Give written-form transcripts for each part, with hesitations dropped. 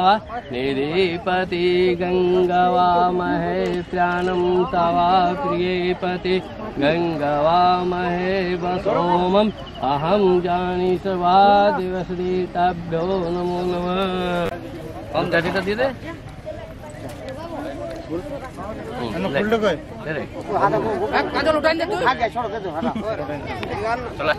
तव निधिपति गंगवामहे प्राणं तव प्रियपति गंगवामहे वसोमम् अहं जानी सवा दिवसदि तभ्यो नमो नमः। कौन दादी का दे काजल उठाइन दे तू आगे छोड़ के दो चला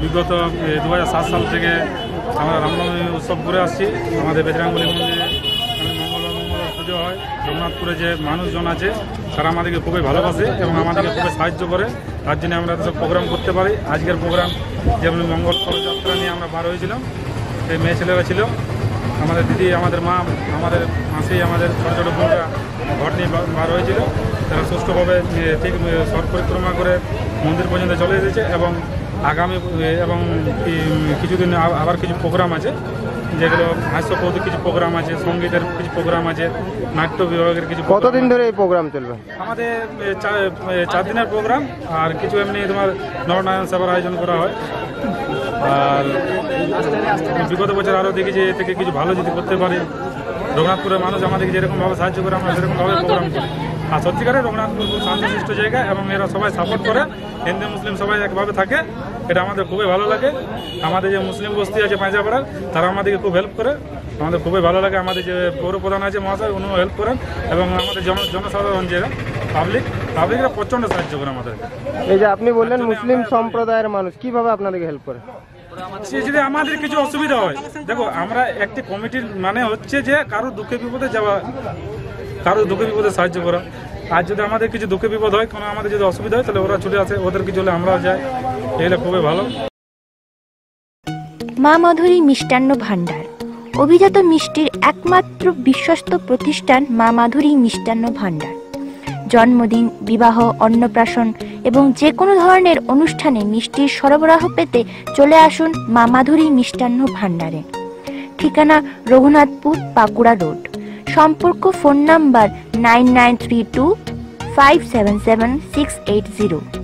বিগত 2007 সাল থেকে আমরা রামনবমী উৎসব করে আসছি। আমাদের বেজরাঙ্গলী মন্দিরে মঙ্গল পুজো হয়। রঘুনাথপুরে যে মানুষজন আছে তারা আমাদেরকে খুবই ভালোবাসে এবং আমাদেরকে খুবই সাহায্য করে, তার জন্য আমরা সব প্রোগ্রাম করতে পারি। আজকের প্রোগ্রাম যেমন মঙ্গল যাত্রা নিয়ে আমরা বার হয়েছিলাম, সেই মেয়ে ছেলেরা ছিল, আমাদের দিদি, আমাদের মা, আমাদের মাসি, আমাদের ছোটো ছোটো বোনরা ঘট নিয়ে বার হয়েছিল। তারা সুষ্ঠুভাবে ঠিক সড়ক পরিক্রমা করে মন্দির পর্যন্ত চলে এসেছে এবং আগামী এবং কিছুদিন আবার কিছু প্রোগ্রাম আছে, যেগুলো হাস্যকৌতুক কিছু প্রোগ্রাম আছে, সঙ্গীতের কিছু প্রোগ্রাম আছে, নাট্য বিভাগের কিছু। কতদিন ধরে এই প্রোগ্রাম চলবে? আমাদের 4 দিনের প্রোগ্রাম, আর কিছু এমনি তোমার নরনারায়ণ সেবার আয়োজন করা হয়। আর বিগত বছর আরও দেখি যে এ থেকে কিছু ভালো যদি করতে পারি, রঘুনাথপুরের মানুষ আমাদেরকে যেরকমভাবে সাহায্য করে আমরা সেরকমভাবে প্রোগ্রাম করি। আর সত্যিকারের রঘুনাথপুর খুব শান্তিশিষ্ট জায়গা এবং এরা সবাই সাপোর্ট করে, হিন্দু মুসলিম সবাই একভাবে থাকে, এটা আমাদের খুবই ভালো লাগে। আমাদের যে মুসলিম বস্তি আছে পাঁচাপাড়ার, তারা আমাদেরকে খুব হেল্প করে, আমাদের খুবই ভালো লাগে। আমাদের যে পৌরপ্রধান আছে মহাশয়, উনিও হেল্প করেন এবং আমাদের জনসাধারণ যে পাবলিকরা প্রচণ্ড সাহায্য করে আমাদের। এই যে আপনি বললেন মুসলিম সম্প্রদায়ের মানুষ, কিভাবে আপনাদেরকে হেল্প করে? যদি আমাদের কিছু অসুবিধা হয়, দেখো আমরা একটি কমিটির মানে হচ্ছে যে কারো দুঃখে বিপদে যাওয়া, কারো দুঃখে বিপদে সাহায্য করা। আর যদি আমাদের কিছু দুঃখে বিপদ হয়, কোনো আমাদের যদি অসুবিধা হয়, তাহলে ওরা ছুটে আসে, ওদের কিছু হলে আমরাও যাই, এগুলো খুবই ভালো। মা মাধুরী মিষ্টান্ন ভাণ্ডার, অভিজাত মিষ্টির একমাত্র বিশ্বস্ত প্রতিষ্ঠান মা মাধুরী মিষ্টান্ন ভাণ্ডার। জন্মদিন, বিবাহ, অন্নপ্রাশন এবং যে কোনো ধরনের অনুষ্ঠানে মিষ্টির সরবরাহ পেতে চলে আসুন মা মাধুরী মিষ্টান্ন ভাণ্ডারে। ঠিকানা রঘুনাথপুর, বাঁকুড়া রোড। সম্পর্ক ফোন নাম্বার 9932 577 680।